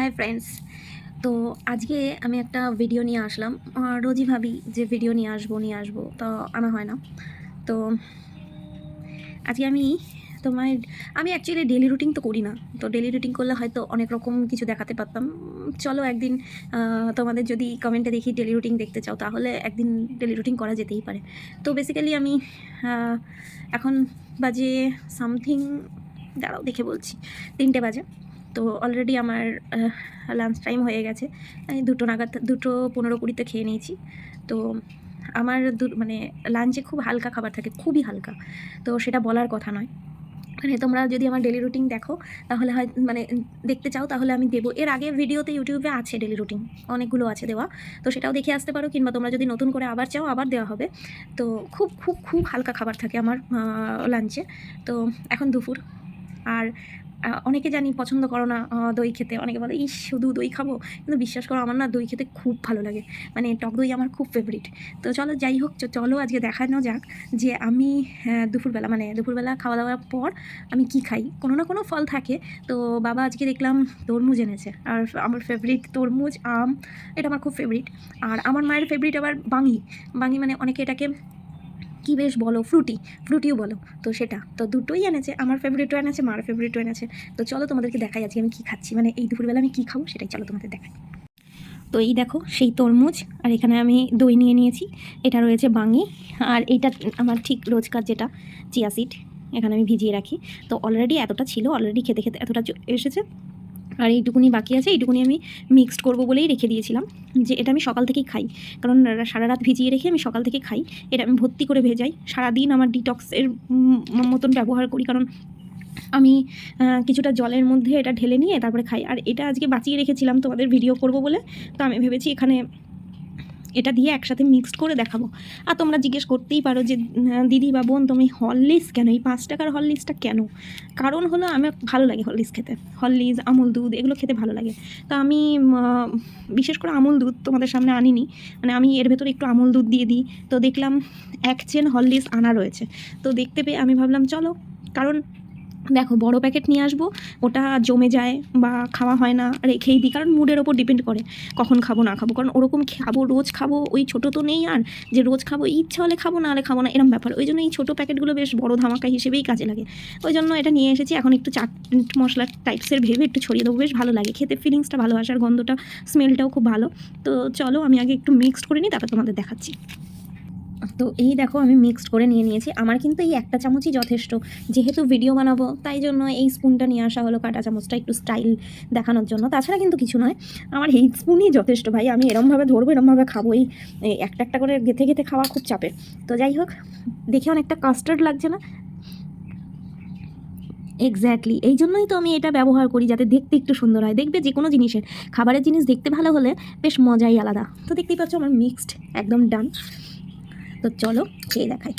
Hi friends. তো আজকে আমি একটা ভিডিও নিয়ে আসলাম। রোজই ভাবি যে ভিডিও নিয়ে আসবো তো আনা হয় না। তো আজকে তোমার আমি অ্যাকচুয়ালি ডেলি রুটিন তো করি না। তো ডেলি রুটিন করলে হয়তো অনেক রকম কিছু দেখাতে পারতাম। চলো একদিন তোমাদের যদি কমেন্টে দেখি ডেলি রুটিন দেখতে চাও তাহলে একদিন ডেলি রুটিন করা যেতেই পারে। তো বেসিক্যালি আমি এখন বাজে সামথিং, দাঁড়াও দেখে বলছি, 3টে বাজে। তো অলরেডি আমার লাঞ্চ টাইম হয়ে গেছে। আমি 2টো নাগাদ 2:15-20 খেয়ে নিয়েছি। তো আমার মানে লাঞ্চে খুব হালকা খাবার থাকে, খুবই হালকা। তো সেটা বলার কথা নয়। মানে তোমরা যদি আমার ডেলি রুটিন দেখো তাহলে হয় মানে দেখতে চাও তাহলে আমি দেবো। এর আগে ভিডিওতে ইউটিউবে আছে ডেলি রুটিন, অনেকগুলো আছে দেওয়া। তো সেটাও দেখে আসতে পারো, কিংবা তোমরা যদি নতুন করে আবার চাও আবার দেওয়া হবে। তো খুব খুব খুব হালকা খাবার থাকে আমার লাঞ্চে। তো এখন দুপুর। আর অনেকে জানি পছন্দ করো না দই খেতে, অনেকে বলে ইস শুধু দই খাবো, কিন্তু বিশ্বাস করো আমার না দই খেতে খুব ভালো লাগে। মানে টক দই আমার খুব ফেভারিট। তো চলো যাই হোক, চলো আজকে দেখানো যাক যে আমি দুপুরবেলা খাওয়া দাওয়ার পর আমি কি খাই। কোনো না কোনো ফল থাকে। তো বাবা আজকে দেখলাম তরমুজ এনেছে, আর আমার ফেভারিট তরমুজ, আম, এটা আমার খুব ফেভারিট। আর আমার মায়ের ফেভারিট আবার বাঙি। বাঙি মানে অনেকে এটাকে কি বেশ বলো, ফ্রুটিও বলো। তো সেটা তো দুটোই এনেছে, আমার ফেভারিটও এনেছে, মার ফেভারিটও এনেছে। তো চলো তোমাদেরকে দেখাই আজকে আমি কী খাচ্ছি, মানে এই দুপুরবেলা আমি কী খাবো সেটাই চলো তোমাদের দেখাই। তো এই দেখো সেই তরমুজ, আর এখানে আমি দই নিয়ে নিয়েছি। এটা রয়েছে বাঙি, আর এইটা আমার ঠিক রোজকার যেটা চিয়া সিড, এখানে আমি ভিজিয়ে রাখি। তো অলরেডি এতটা ছিল, অলরেডি খেতে খেতে এতটা এসেছে। আর এইটুকুনি বাকি আছে, এইটুকুনি আমি মিক্সড করব বলেই রেখে দিয়েছিলাম, যে এটা আমি সকাল থেকেই খাই। কারণ সারা রাত ভিজিয়ে রেখে আমি সকাল থেকে খাই। এটা আমি ভর্তি করে ভেজাই, সারাদিন আমার ডিটক্সের মতন ব্যবহার করি। কারণ আমি কিছুটা জলের মধ্যে এটা ঢেলে নিয়ে তারপরে খাই। আর এটা আজকে বাঁচিয়ে রেখেছিলাম তোমাদের ভিডিও করব বলে। তো আমি ভেবেছি এখানে এটা দিয়ে একসাথে মিক্সড করে দেখাবো। আর তোমরা জিজ্ঞেস করতেই পারো যে দিদি বা বোন তুমি হরলিক্স কেন, এই 5 টাকার হরলিক্সটা কেন? কারণ হলো আমার ভালো লাগে হরলিক্স খেতে, হরলিক্স, আমুল দুধ এগুলো খেতে ভালো লাগে। তো আমি বিশেষ করে আমুল দুধ তোমাদের সামনে আনিনি, মানে আমি এর ভেতরে একটু আমুল দুধ দিয়ে দিই। তো দেখলাম 1 চেন হরলিক্স আনা রয়েছে। তো দেখতে পেয়ে আমি ভাবলাম চলো, কারণ দেখো বড় প্যাকেট নিয়ে আসবো, ওটা জমে যায় বা খাওয়া হয় না, রেখেই দিই। কারণ মুডের ওপর ডিপেন্ড করে কখন খাবো না খাবো। কারণ ওরকম খাবো রোজ খাবো ওই ছোটো তো নেই, আর যে রোজ খাবো ইচ্ছা হলে খাবো না হলে খাবো না এরকম ব্যাপার। ওই জন্য এই ছোটো প্যাকেটগুলো বেশ বড় ধামাকা হিসেবেই কাজে লাগে। ওই জন্য এটা নিয়ে এসেছি। এখন একটু চাট মশলা টাইপসের ভেবে একটু ছড়িয়ে দেবো, বেশ ভালো লাগে খেতে, ফিলিংসটা ভালো আসার, গন্ধটা স্মেলটাও খুব ভালো। তো চলো আমি আগে একটু মিক্সড করে নিই, তারপর তোমাদের দেখাচ্ছি। তো এই দেখো আমি মিক্সড করে নিয়েছি। আমার কিন্তু এই একটা চামচই যথেষ্ট, যেহেতু ভিডিও বানাবো তাই জন্য এই স্পুনটা নিয়ে আসা হলো, কাঁটা চামচটা একটু স্টাইল দেখানোর জন্য। তাছাড়া কিন্তু কিছু নয়, আমার এই স্পুনই যথেষ্ট ভাই। আমি এরমভাবে ধরবো, এরমভাবে খাবো, এই একটা একটা করে গেঁথে গেঁথে খাওয়া খুব চাপের। তো যাই হোক, দেখে অনেকটা কাস্টার্ড লাগছে না? এক্স্যাক্টলি, এই জন্যই তো আমি এটা ব্যবহার করি, যাতে দেখতে একটু সুন্দর হয়। দেখবে যে কোনো জিনিসের, খাবারের জিনিস দেখতে ভালো হলে বেশ মজাই আলাদা। তো দেখতেই পাচ্ছ আমার মিক্সড একদম ডান। তো চলো খেয়ে দেখাই।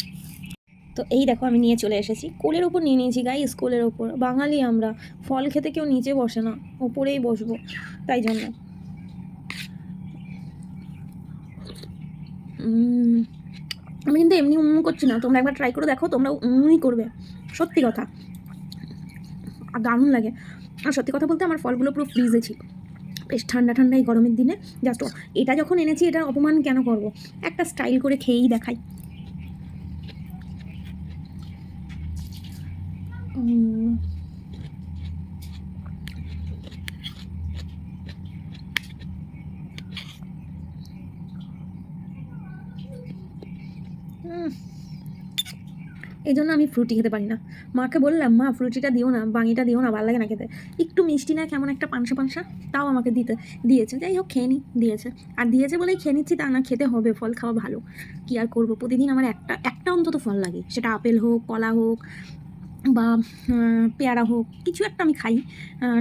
তো এই দেখো আমি নিয়ে চলে এসেছি, কোলের ওপর নিয়ে নিয়েছি গাইস, কোলের ওপর। বাঙালি আমরা, ফল খেতে কেউ নিচে বসে না, ওপরেই বসবো, তাই জন্য। আমি কিন্তু এমনি করছি না, তোমরা একবার ট্রাই করে দেখো, তোমরা করবে, সত্যি কথা। আর দারুণ লাগে। আর সত্যি কথা বলতে আমার ফলগুলো পুরো ফ্রিজে ছিল, বেশ ঠান্ডা ঠান্ডা এই গরমের দিনে। জাস্ট এটা যখন এনেছি, এটার অপমান কেন করব, একটা স্টাইল করে খেয়েই দেখাই। এই জন্য আমি ফ্রুটি খেতে পারি না। মাকে বললাম, মা ফ্রুটিটা দিও না, বাঙিটা দিও না, ভালো লাগে না খেতে, একটু মিষ্টি না, কেমন একটা পানসা পানসা, তাও আমাকে দিয়েছে। যাই হোক খেয়ে দিয়েছে। আর দিয়েছে বলেই খেয়ে নিচ্ছি তা না, খেতে হবে, ফল খাওয়া ভালো। কি আর করবো, প্রতিদিন আমার একটা অন্তত ফল লাগে, সেটা আপেল হোক, কলা হোক, বা পেয়ারা হোক, কিছু একটা আমি খাই।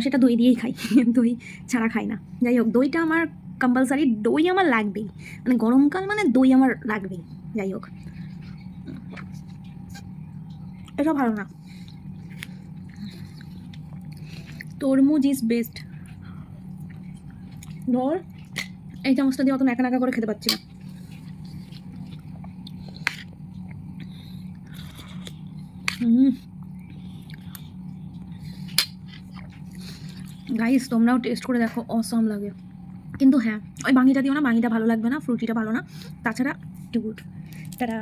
সেটা দই দিয়েই খাই দই ছাড়া খাই না। যাই হোক, দইটা আমার কম্পালসারি, দই আমার লাগবেই, মানে গরমকাল মানে দই আমার লাগবেই। যাই হোক, এটা ভালো না, তরমুজ ইজ বেস্ট। ধর এই চামচটা দিয়ে অত নাকা নাকা করে খেতে পাচ্ছি না। গাইস তোমরাও টেস্ট করে দেখো, অসম লাগে। কিন্তু হ্যাঁ, ওই বাঙিটা দিও না, বাঙিটা ভালো লাগবে না, ফ্রুটিটা ভালো না, তাছাড়া টু গুড। তারা